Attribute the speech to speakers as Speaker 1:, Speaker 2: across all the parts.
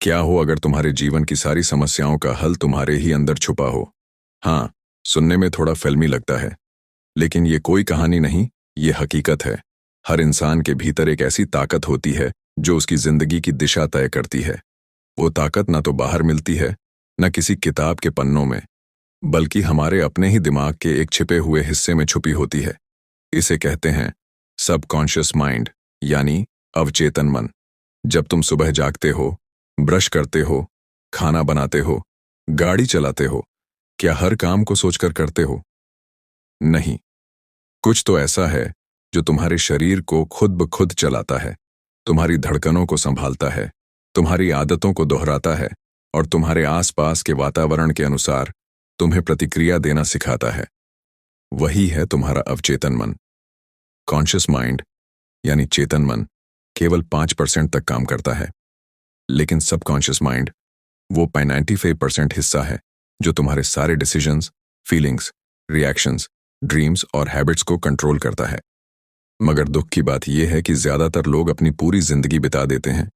Speaker 1: क्या हो अगर तुम्हारे जीवन की सारी समस्याओं का हल तुम्हारे ही अंदर छुपा हो। हाँ, सुनने में थोड़ा फिल्मी लगता है, लेकिन ये कोई कहानी नहीं, ये हकीकत है। हर इंसान के भीतर एक ऐसी ताकत होती है जो उसकी जिंदगी की दिशा तय करती है। वो ताकत ना तो बाहर मिलती है, न किसी किताब के पन्नों में, बल्कि हमारे अपने ही दिमाग के एक छिपे हुए हिस्से में छुपी होती है। इसे कहते हैं सबकॉन्शियस माइंड, यानी अवचेतन मन। जब तुम सुबह जागते हो, ब्रश करते हो, खाना बनाते हो, गाड़ी चलाते हो, क्या हर काम को सोचकर करते हो? नहीं। कुछ तो ऐसा है जो तुम्हारे शरीर को खुद ब खुद चलाता है, तुम्हारी धड़कनों को संभालता है, तुम्हारी आदतों को दोहराता है और तुम्हारे आसपास के वातावरण के अनुसार तुम्हें प्रतिक्रिया देना सिखाता है। वही है तुम्हारा अवचेतन मन। कॉन्शियस माइंड यानी चेतन मन केवल 5% तक काम करता है, लेकिन सबकॉन्शियस माइंड वो 95% हिस्सा है जो तुम्हारे सारे डिसीजंस, फीलिंग्स, रिएक्शंस, ड्रीम्स और हैबिट्स को कंट्रोल करता है। मगर दुख की बात यह है कि ज्यादातर लोग अपनी पूरी जिंदगी बिता देते हैं,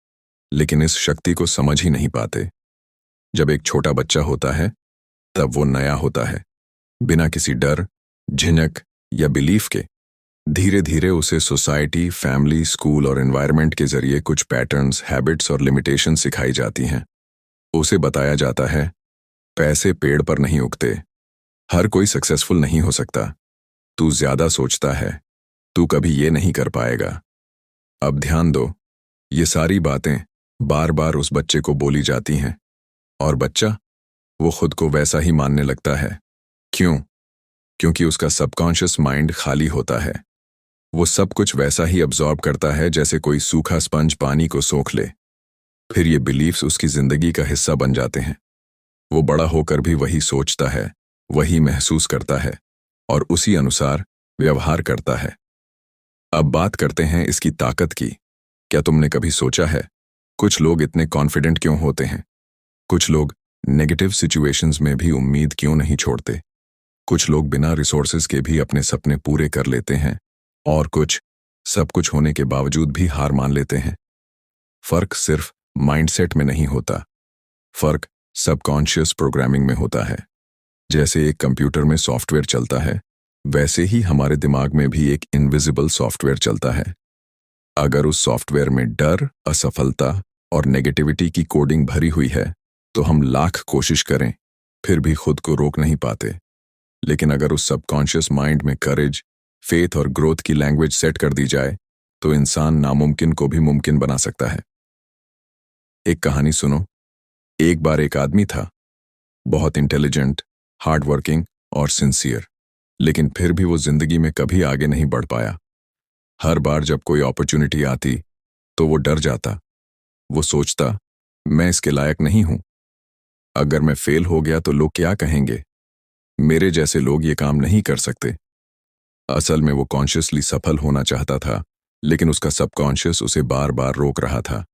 Speaker 1: लेकिन इस शक्ति को समझ ही नहीं पाते। जब एक छोटा बच्चा होता है, तब वो नया होता है, बिना किसी डर, झिझक या बिलीफ के। धीरे धीरे उसे सोसाइटी, फैमिली, स्कूल और एनवायरनमेंट के जरिए कुछ पैटर्न्स, हैबिट्स और लिमिटेशन सिखाई जाती हैं। उसे बताया जाता है, पैसे पेड़ पर नहीं उगते, हर कोई सक्सेसफुल नहीं हो सकता, तू ज्यादा सोचता है, तू कभी ये नहीं कर पाएगा। अब ध्यान दो, ये सारी बातें बार बार उस बच्चे को बोली जाती हैं, और बच्चा वो खुद को वैसा ही मानने लगता है। क्यों? क्योंकि उसका सबकॉन्शियस माइंड खाली होता है। वो सब कुछ वैसा ही अब्जॉर्ब करता है जैसे कोई सूखा स्पंज पानी को सोख ले। फिर ये बिलीफ्स उसकी जिंदगी का हिस्सा बन जाते हैं। वो बड़ा होकर भी वही सोचता है, वही महसूस करता है और उसी अनुसार व्यवहार करता है। अब बात करते हैं इसकी ताकत की। क्या तुमने कभी सोचा है, कुछ लोग इतने कॉन्फिडेंट क्यों होते हैं? कुछ लोग नेगेटिव सिचुएशंस में भी उम्मीद क्यों नहीं छोड़ते? कुछ लोग बिना रिसोर्सेज के भी अपने सपने पूरे कर लेते हैं, और कुछ सब कुछ होने के बावजूद भी हार मान लेते हैं। फर्क सिर्फ माइंडसेट में नहीं होता, फर्क सबकॉन्शियस प्रोग्रामिंग में होता है। जैसे एक कंप्यूटर में सॉफ्टवेयर चलता है, वैसे ही हमारे दिमाग में भी एक इनविजिबल सॉफ्टवेयर चलता है। अगर उस सॉफ्टवेयर में डर, असफलता और नेगेटिविटी की कोडिंग भरी हुई है, तो हम लाख कोशिश करें फिर भी खुद को रोक नहीं पाते। लेकिन अगर उस सबकॉन्शियस माइंड में करेज, फेथ और ग्रोथ की लैंग्वेज सेट कर दी जाए, तो इंसान नामुमकिन को भी मुमकिन बना सकता है। एक कहानी सुनो। एक बार एक आदमी था, बहुत इंटेलिजेंट, हार्ड वर्किंग और सिंसियर, लेकिन फिर भी वो जिंदगी में कभी आगे नहीं बढ़ पाया। हर बार जब कोई अपॉर्चुनिटी आती तो वो डर जाता। वो सोचता, मैं इसके लायक नहीं हूं, अगर मैं फेल हो गया तो लोग क्या कहेंगे, मेरे जैसे लोग ये काम नहीं कर सकते। असल में वो कॉन्शियसली सफल होना चाहता था, लेकिन उसका सबकॉन्शियस उसे बार बार रोक रहा था,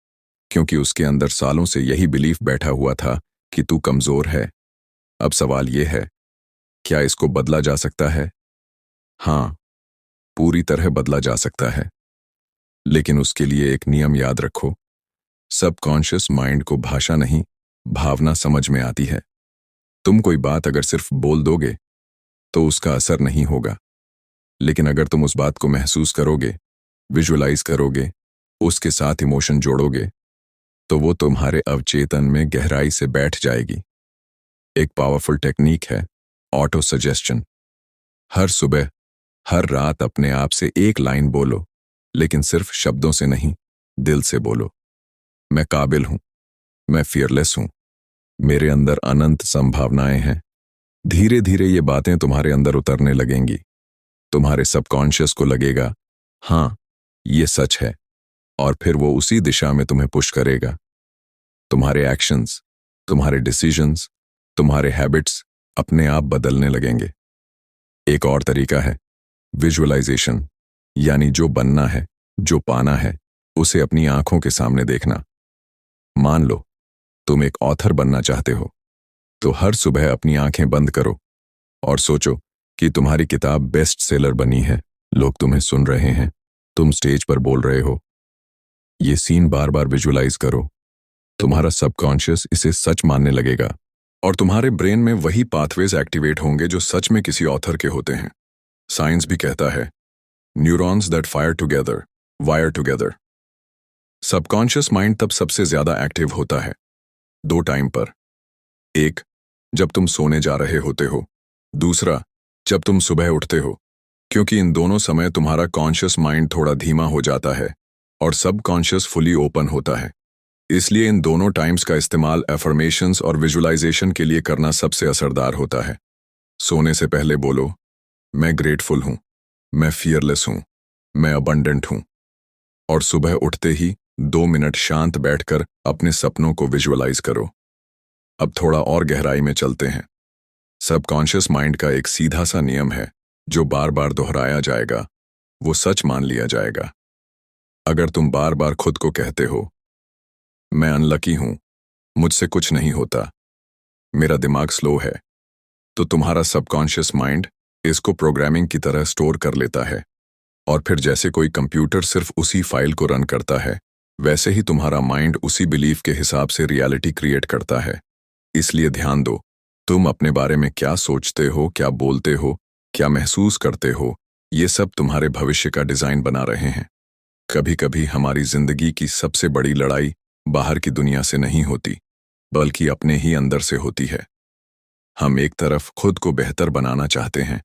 Speaker 1: क्योंकि उसके अंदर सालों से यही बिलीफ बैठा हुआ था कि तू कमजोर है। अब सवाल ये है, क्या इसको बदला जा सकता है? हाँ, पूरी तरह बदला जा सकता है, लेकिन उसके लिए एक नियम याद रखो। सबकॉन्शियस माइंड को भाषा नहीं, भावना समझ में आती है। तुम कोई बात अगर सिर्फ बोल दोगे तो उसका असर नहीं होगा, लेकिन अगर तुम उस बात को महसूस करोगे, विजुअलाइज करोगे, उसके साथ इमोशन जोड़ोगे, तो वो तुम्हारे अवचेतन में गहराई से बैठ जाएगी। एक पावरफुल टेक्निक है ऑटो सजेशन। हर सुबह, हर रात अपने आप से एक लाइन बोलो, लेकिन सिर्फ शब्दों से नहीं, दिल से बोलो। मैं काबिल हूं, मैं फियरलेस हूं, मेरे अंदर अनंत संभावनाएं हैं। धीरे धीरे ये बातें तुम्हारे अंदर उतरने लगेंगी। तुम्हारे सबकॉन्शियस को लगेगा, हाँ, ये सच है, और फिर वो उसी दिशा में तुम्हें पुश करेगा। तुम्हारे एक्शंस, तुम्हारे डिसीजंस, तुम्हारे हैबिट्स अपने आप बदलने लगेंगे। एक और तरीका है विजुअलाइजेशन, यानी जो बनना है, जो पाना है, उसे अपनी आंखों के सामने देखना। मान लो तुम एक ऑथर बनना चाहते हो, तो हर सुबह अपनी आंखें बंद करो और सोचो कि तुम्हारी किताब बेस्ट सेलर बनी है, लोग तुम्हें सुन रहे हैं, तुम स्टेज पर बोल रहे हो। ये सीन बार बार विजुअलाइज करो। तुम्हारा सबकॉन्शियस इसे सच मानने लगेगा और तुम्हारे ब्रेन में वही पाथवेज एक्टिवेट होंगे जो सच में किसी ऑथर के होते हैं। साइंस भी कहता है, neurons that fire together wire together. Subconscious mind तब सबसे ज्यादा एक्टिव होता है दो टाइम पर। एक, जब तुम सोने जा रहे होते हो। दूसरा, जब तुम सुबह उठते हो, क्योंकि इन दोनों समय तुम्हारा कॉन्शियस माइंड थोड़ा धीमा हो जाता है और सबकॉन्शियस फुली ओपन होता है। इसलिए इन दोनों टाइम्स का इस्तेमाल एफर्मेशंस और विजुअलाइजेशन के लिए करना सबसे असरदार होता है। सोने से पहले बोलो, मैं ग्रेटफुल हूं, मैं फियरलेस हूं, मैं अबंडेंट हूं। और सुबह उठते ही 2 मिनट शांत बैठकर अपने सपनों को विजुअलाइज करो। अब थोड़ा और गहराई में चलते हैं। सबकॉन्शियस माइंड का एक सीधा सा नियम है, जो बार बार दोहराया जाएगा वो सच मान लिया जाएगा। अगर तुम बार बार खुद को कहते हो, मैं अनलकी हूं, मुझसे कुछ नहीं होता, मेरा दिमाग स्लो है, तो तुम्हारा सबकॉन्शियस माइंड इसको प्रोग्रामिंग की तरह स्टोर कर लेता है। और फिर जैसे कोई कंप्यूटर सिर्फ उसी फाइल को रन करता है, वैसे ही तुम्हारा माइंड उसी बिलीफ के हिसाब से रियलिटी क्रिएट करता है। इसलिए ध्यान दो, तुम अपने बारे में क्या सोचते हो, क्या बोलते हो, क्या महसूस करते हो, ये सब तुम्हारे भविष्य का डिजाइन बना रहे हैं। कभी कभी हमारी जिंदगी की सबसे बड़ी लड़ाई बाहर की दुनिया से नहीं होती, बल्कि अपने ही अंदर से होती है। हम एक तरफ खुद को बेहतर बनाना चाहते हैं,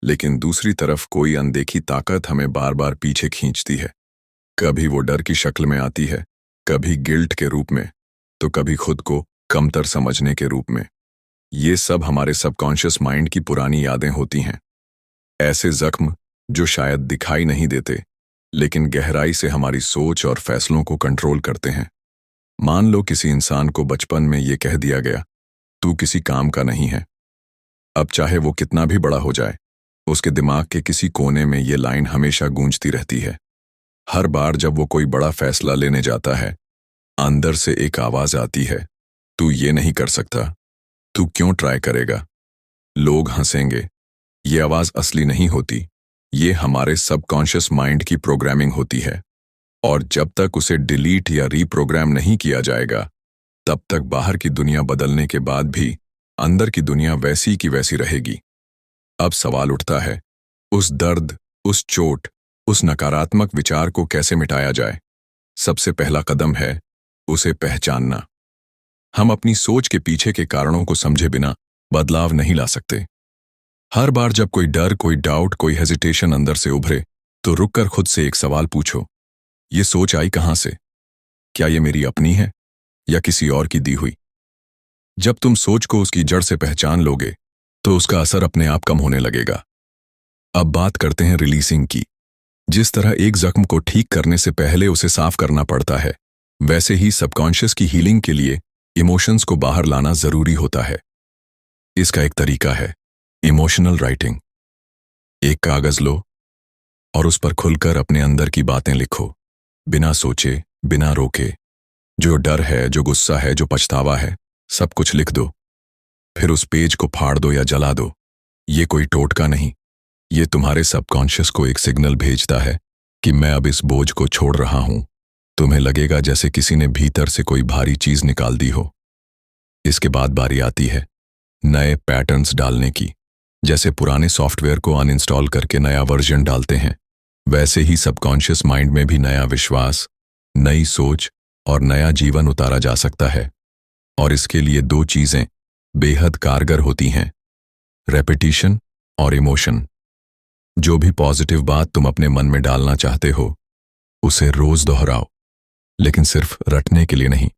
Speaker 1: लेकिन दूसरी तरफ कोई अनदेखी ताकत हमें बार बार पीछे खींचती है। कभी वो डर की शक्ल में आती है, कभी गिल्ट के रूप में, तो कभी खुद को कमतर समझने के रूप में। ये सब हमारे सबकॉन्शियस माइंड की पुरानी यादें होती हैं। ऐसे जख्म जो शायद दिखाई नहीं देते, लेकिन गहराई से हमारी सोच और फैसलों को कंट्रोल करते हैं। मान लो किसी इंसान को बचपन में ये कह दिया गया, तू किसी काम का नहीं है। अब चाहे वो कितना भी बड़ा हो जाए, उसके दिमाग के किसी कोने में ये लाइन हमेशा गूंजती रहती है। हर बार जब वो कोई बड़ा फैसला लेने जाता है, अंदर से एक आवाज आती है, तू ये नहीं कर सकता, तू क्यों ट्राई करेगा। लोग हंसेंगे। ये आवाज असली नहीं होती, ये हमारे सबकॉन्शियस माइंड की प्रोग्रामिंग होती है। और जब तक उसे डिलीट या रीप्रोग्राम नहीं किया जाएगा, तब तक बाहर की दुनिया बदलने के बाद भी अंदर की दुनिया वैसी की वैसी रहेगी। अब सवाल उठता है, उस दर्द, उस चोट, उस नकारात्मक विचार को कैसे मिटाया जाए। सबसे पहला कदम है उसे पहचानना। हम अपनी सोच के पीछे के कारणों को समझे बिना बदलाव नहीं ला सकते। हर बार जब कोई डर, कोई डाउट, कोई हेजिटेशन अंदर से उभरे, तो रुककर खुद से एक सवाल पूछो, ये सोच आई कहां से? क्या ये मेरी अपनी है या किसी और की दी हुई? जब तुम सोच को उसकी जड़ से पहचान लोगे, तो उसका असर अपने आप कम होने लगेगा। अब बात करते हैं रिलीजिंग की। जिस तरह एक जख्म को ठीक करने से पहले उसे साफ करना पड़ता है, वैसे ही सबकॉन्शियस की हीलिंग के लिए इमोशंस को बाहर लाना जरूरी होता है। इसका एक तरीका है इमोशनल राइटिंग। एक कागज लो और उस पर खुलकर अपने अंदर की बातें लिखो, बिना सोचे, बिना रोके। जो डर है, जो गुस्सा है, जो पछतावा है, सब कुछ लिख दो। फिर उस पेज को फाड़ दो या जला दो। ये कोई टोटका नहीं, ये तुम्हारे सबकॉन्शियस को एक सिग्नल भेजता है कि मैं अब इस बोझ को छोड़ रहा हूं। तुम्हें लगेगा जैसे किसी ने भीतर से कोई भारी चीज निकाल दी हो। इसके बाद बारी आती है नए पैटर्न्स डालने की। जैसे पुराने सॉफ्टवेयर को अनइंस्टॉल करके नया वर्जन डालते हैं, वैसे ही सबकॉन्शियस माइंड में भी नया विश्वास, नई सोच और नया जीवन उतारा जा सकता है। और इसके लिए दो चीजें बेहद कारगर होती हैं, रेपिटिशन और इमोशन। जो भी पॉजिटिव बात तुम अपने मन में डालना चाहते हो, उसे रोज दोहराओ, लेकिन सिर्फ रटने के लिए नहीं,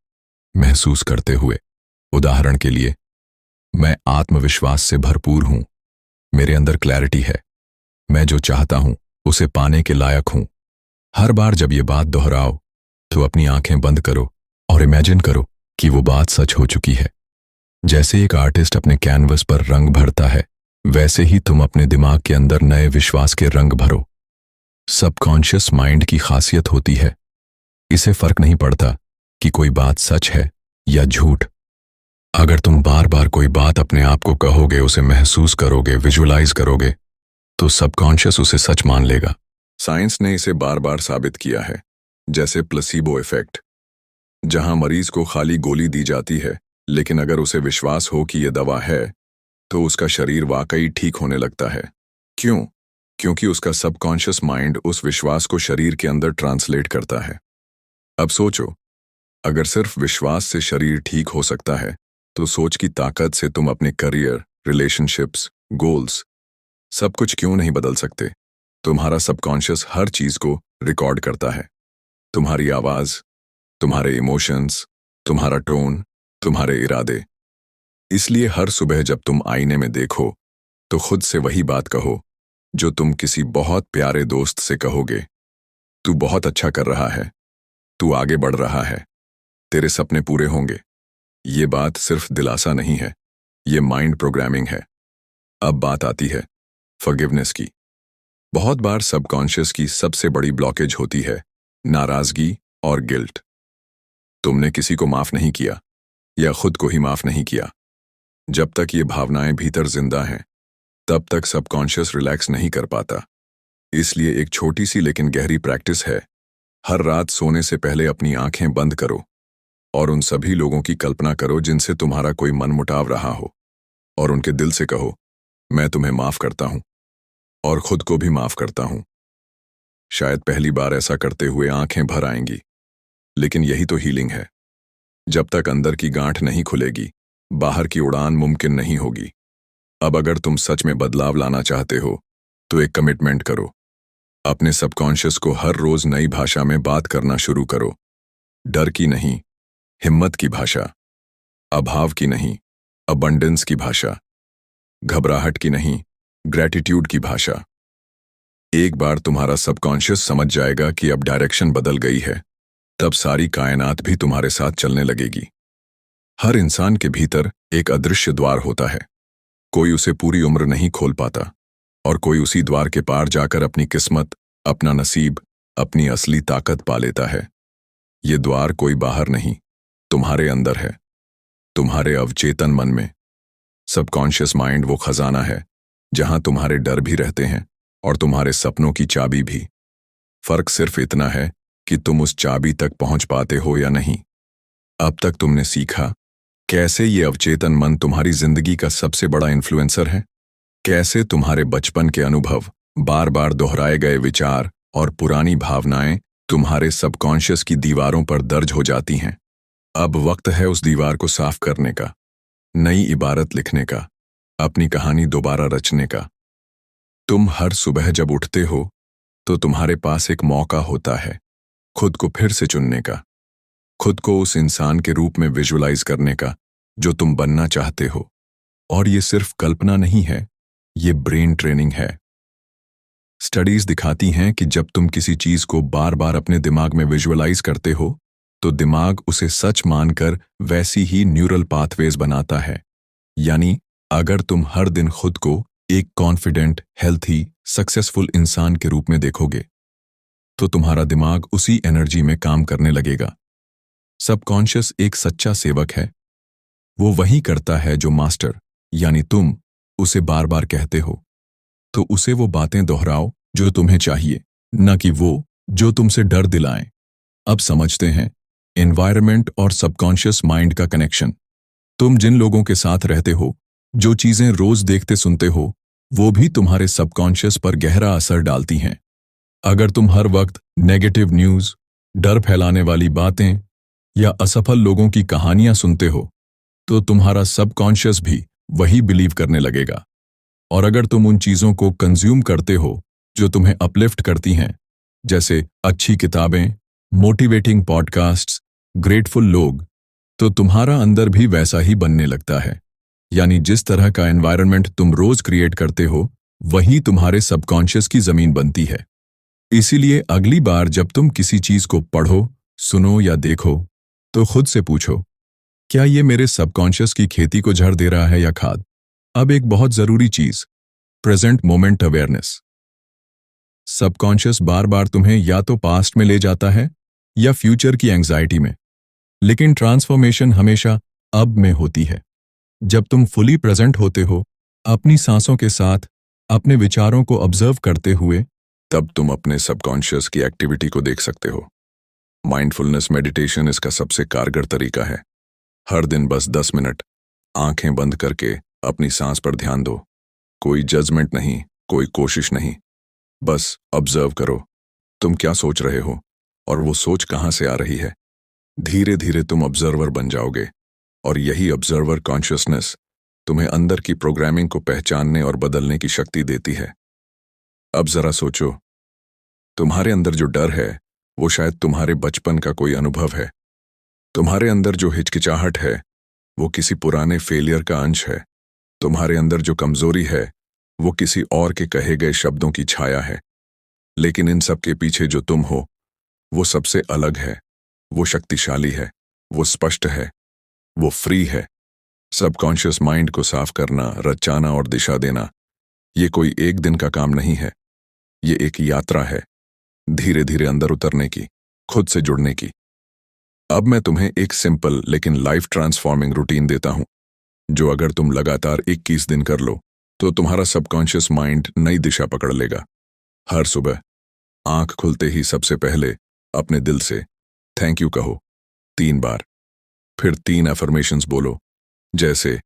Speaker 1: महसूस करते हुए। उदाहरण के लिए, मैं आत्मविश्वास से भरपूर हूं, मेरे अंदर क्लैरिटी है, मैं जो चाहता हूं उसे पाने के लायक हूं। हर बार जब ये बात दोहराओ, तो अपनी आंखें बंद करो और इमेजिन करो कि वो बात सच हो चुकी है। जैसे एक आर्टिस्ट अपने कैनवस पर रंग भरता है, वैसे ही तुम अपने दिमाग के अंदर नए विश्वास के रंग भरो। सबकॉन्शियस माइंड की खासियत होती है, इसे फर्क नहीं पड़ता कि कोई बात सच है या झूठ। अगर तुम बार बार कोई बात अपने आप को कहोगे, उसे महसूस करोगे, विजुअलाइज करोगे, तो सबकॉन्शियस उसे सच मान लेगा। साइंस ने इसे बार बार साबित किया है, जैसे प्लेसिबो इफेक्ट। जहां मरीज को खाली गोली दी जाती है, लेकिन अगर उसे विश्वास हो कि यह दवा है, तो उसका शरीर वाकई ठीक होने लगता है। क्यों? क्योंकि उसका सबकॉन्शियस माइंड उस विश्वास को शरीर के अंदर ट्रांसलेट करता है। अब सोचो, अगर सिर्फ विश्वास से शरीर ठीक हो सकता है, तो सोच की ताकत से तुम अपने करियर, रिलेशनशिप्स, गोल्स, सब कुछ क्यों नहीं बदल सकते? तुम्हारा सबकॉन्शियस हर चीज को रिकॉर्ड करता है। तुम्हारी आवाज, तुम्हारे इमोशंस, तुम्हारा टोन, तुम्हारे इरादे। इसलिए हर सुबह जब तुम आईने में देखो, तो खुद से वही बात कहो जो तुम किसी बहुत प्यारे दोस्त से कहोगे। तू बहुत अच्छा कर रहा है, तू आगे बढ़ रहा है, तेरे सपने पूरे होंगे। ये बात सिर्फ दिलासा नहीं है, ये माइंड प्रोग्रामिंग है। अब बात आती है फॉरगिवनेस की। बहुत बार सबकॉन्शियस की सबसे बड़ी ब्लॉकेज होती है नाराजगी और गिल्ट। तुमने किसी को माफ नहीं किया या खुद को ही माफ नहीं किया। जब तक ये भावनाएं भीतर जिंदा हैं, तब तक सबकॉन्शियस रिलैक्स नहीं कर पाता। इसलिए एक छोटी सी लेकिन गहरी प्रैक्टिस है। हर रात सोने से पहले अपनी आंखें बंद करो और उन सभी लोगों की कल्पना करो जिनसे तुम्हारा कोई मनमुटाव रहा हो, और उनके दिल से कहो, मैं तुम्हें माफ करता हूं और खुद को भी माफ करता हूं। शायद पहली बार ऐसा करते हुए आंखें भर आएंगी, लेकिन यही तो हीलिंग है। जब तक अंदर की गांठ नहीं खुलेगी, बाहर की उड़ान मुमकिन नहीं होगी। अब अगर तुम सच में बदलाव लाना चाहते हो, तो एक कमिटमेंट करो। अपने सबकॉन्शियस को हर रोज नई भाषा में बात करना शुरू करो। डर की नहीं, हिम्मत की भाषा। अभाव की नहीं, अबंडेंस की भाषा। घबराहट की नहीं, ग्रैटिट्यूड की भाषा। एक बार तुम्हारा सबकॉन्शियस समझ जाएगा कि अब डायरेक्शन बदल गई है, तब सारी कायनात भी तुम्हारे साथ चलने लगेगी। हर इंसान के भीतर एक अदृश्य द्वार होता है। कोई उसे पूरी उम्र नहीं खोल पाता, और कोई उसी द्वार के पार जाकर अपनी किस्मत, अपना नसीब, अपनी असली ताकत पा लेता है। ये द्वार कोई बाहर नहीं, तुम्हारे अंदर है, तुम्हारे अवचेतन मन में। सबकॉन्शियस माइंड वो खजाना है जहां तुम्हारे डर भी रहते हैं और तुम्हारे सपनों की चाबी भी। फर्क सिर्फ इतना है कि तुम उस चाबी तक पहुंच पाते हो या नहीं। अब तक तुमने सीखा कैसे ये अवचेतन मन तुम्हारी जिंदगी का सबसे बड़ा इन्फ्लुएंसर है, कैसे तुम्हारे बचपन के अनुभव, बार बार दोहराए गए विचार और पुरानी भावनाएं तुम्हारे सबकॉन्शियस की दीवारों पर दर्ज हो जाती हैं। अब वक्त है उस दीवार को साफ करने का, नई इबारत लिखने का, अपनी कहानी दोबारा रचने का। तुम हर सुबह जब उठते हो, तो तुम्हारे पास एक मौका होता है खुद को फिर से चुनने का, खुद को उस इंसान के रूप में विजुअलाइज करने का जो तुम बनना चाहते हो। और ये सिर्फ कल्पना नहीं है, ये ब्रेन ट्रेनिंग है। स्टडीज दिखाती हैं कि जब तुम किसी चीज को बार बार अपने दिमाग में विजुअलाइज करते हो, तो दिमाग उसे सच मानकर वैसी ही न्यूरल पाथवेज बनाता है। यानी अगर तुम हर दिन खुद को एक कॉन्फिडेंट, हेल्थी, सक्सेसफुल इंसान के रूप में देखोगे, तो तुम्हारा दिमाग उसी एनर्जी में काम करने लगेगा। सबकॉन्शियस एक सच्चा सेवक है। वो वही करता है जो मास्टर, यानी तुम, उसे बार बार कहते हो। तो उसे वो बातें दोहराओ जो तुम्हें चाहिए, न कि वो जो तुमसे डर दिलाएं। अब समझते हैं एनवायरनमेंट और सबकॉन्शियस माइंड का कनेक्शन। तुम जिन लोगों के साथ रहते हो, जो चीजें रोज देखते सुनते हो, वो भी तुम्हारे सबकॉन्शियस पर गहरा असर डालती हैं। अगर तुम हर वक्त नेगेटिव न्यूज, डर फैलाने वाली बातें या असफल लोगों की कहानियां सुनते हो, तो तुम्हारा सबकॉन्शियस भी वही बिलीव करने लगेगा। और अगर तुम उन चीजों को कंज्यूम करते हो जो तुम्हें अपलिफ्ट करती हैं, जैसे अच्छी किताबें, मोटिवेटिंग पॉडकास्ट्स, ग्रेटफुल लोग, तो तुम्हारा अंदर भी वैसा ही बनने लगता है। यानी जिस तरह का एनवायरनमेंट तुम रोज क्रिएट करते हो, वही तुम्हारे सबकॉन्शियस की जमीन बनती है। इसीलिए अगली बार जब तुम किसी चीज को पढ़ो, सुनो या देखो, तो खुद से पूछो, क्या ये मेरे सबकॉन्शियस की खेती को जड़ दे रहा है या खाद? अब एक बहुत जरूरी चीज, प्रेजेंट मोमेंट अवेयरनेस। सबकॉन्शियस बार बार तुम्हें या तो पास्ट में ले जाता है या फ्यूचर की एंग्जाइटी में, लेकिन ट्रांसफॉर्मेशन हमेशा अब में होती है। जब तुम फुली प्रेजेंट होते हो, अपनी सांसों के साथ, अपने विचारों को ऑब्जर्व करते हुए, तब तुम अपने सबकॉन्शियस की एक्टिविटी को देख सकते हो। माइंडफुलनेस मेडिटेशन इसका सबसे कारगर तरीका है। हर दिन बस 10 मिनट आंखें बंद करके अपनी सांस पर ध्यान दो। कोई जजमेंट नहीं, कोई कोशिश नहीं, बस ऑब्जर्व करो तुम क्या सोच रहे हो और वो सोच कहाँ से आ रही है। धीरे धीरे तुम ऑब्जर्वर बन जाओगे और यही ऑब्जर्वर कॉन्शियसनेस तुम्हें अंदर की प्रोग्रामिंग को पहचानने और बदलने की शक्ति देती है। अब जरा सोचो, तुम्हारे अंदर जो डर है वो शायद तुम्हारे बचपन का कोई अनुभव है। तुम्हारे अंदर जो हिचकिचाहट है वो किसी पुराने फेलियर का अंश है। तुम्हारे अंदर जो कमजोरी है वो किसी और के कहे गए शब्दों की छाया है। लेकिन इन सब के पीछे जो तुम हो वो सबसे अलग है, वो शक्तिशाली है, वो स्पष्ट है, वो फ्री है। सबकॉन्शियस माइंड को साफ करना, रचाना और दिशा देना ये कोई एक दिन का काम नहीं है। ये एक यात्रा है, धीरे धीरे अंदर उतरने की, खुद से जुड़ने की। अब मैं तुम्हें एक सिंपल लेकिन लाइफ ट्रांसफॉर्मिंग रूटीन देता हूं, जो अगर तुम लगातार 21 दिन कर लो तो तुम्हारा सबकॉन्शियस माइंड नई दिशा पकड़ लेगा। हर सुबह आंख खुलते ही सबसे पहले अपने दिल से थैंक यू कहो 3 बार। फिर 3 अफर्मेशंस बोलो, जैसे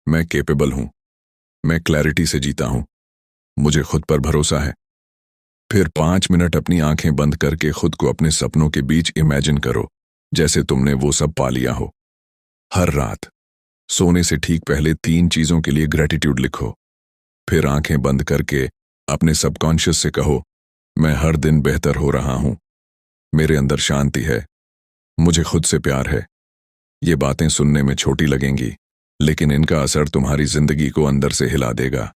Speaker 1: मैं केपेबल हूं, मैं क्लैरिटी से जीता हूं, मुझे खुद पर भरोसा है। फिर 5 मिनट अपनी आंखें बंद करके खुद को अपने सपनों के बीच इमेजिन करो, जैसे तुमने वो सब पा लिया हो। हर रात सोने से ठीक पहले 3 चीजों के लिए ग्रेटिट्यूड लिखो। फिर आंखें बंद करके अपने सबकॉन्शियस से कहो, मैं हर दिन बेहतर हो रहा हूं, मेरे अंदर शांति है, मुझे खुद से प्यार है। ये बातें सुनने में छोटी लगेंगी, लेकिन इनका असर तुम्हारी जिंदगी को अंदर से हिला देगा।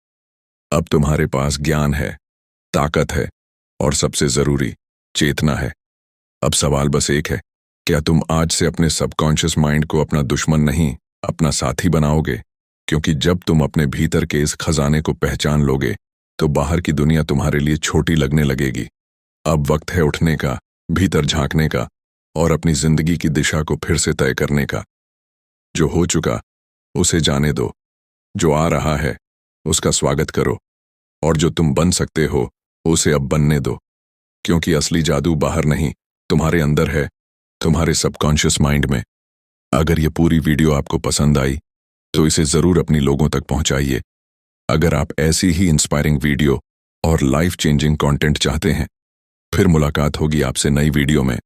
Speaker 1: अब तुम्हारे पास ज्ञान है, ताकत है और सबसे जरूरी चेतना है। अब सवाल बस एक है, क्या तुम आज से अपने सबकॉन्शियस माइंड को अपना दुश्मन नहीं, अपना साथी बनाओगे? क्योंकि जब तुम अपने भीतर के इस खजाने को पहचान लोगे तो बाहर की दुनिया तुम्हारे लिए छोटी लगने लगेगी। अब वक्त है उठने का, भीतर झांकने का और अपनी जिंदगी की दिशा को फिर से तय करने का। जो हो चुका उसे जाने दो, जो आ रहा है उसका स्वागत करो और जो तुम बन सकते हो उसे अब बनने दो। क्योंकि असली जादू बाहर नहीं, तुम्हारे अंदर है, तुम्हारे सबकॉन्शियस माइंड में। अगर ये पूरी वीडियो आपको पसंद आई तो इसे जरूर अपनी लोगों तक पहुंचाइए। अगर आप ऐसी ही इंस्पायरिंग वीडियो और लाइफ चेंजिंग कंटेंट चाहते हैं, फिर मुलाकात होगी आपसे नई वीडियो में।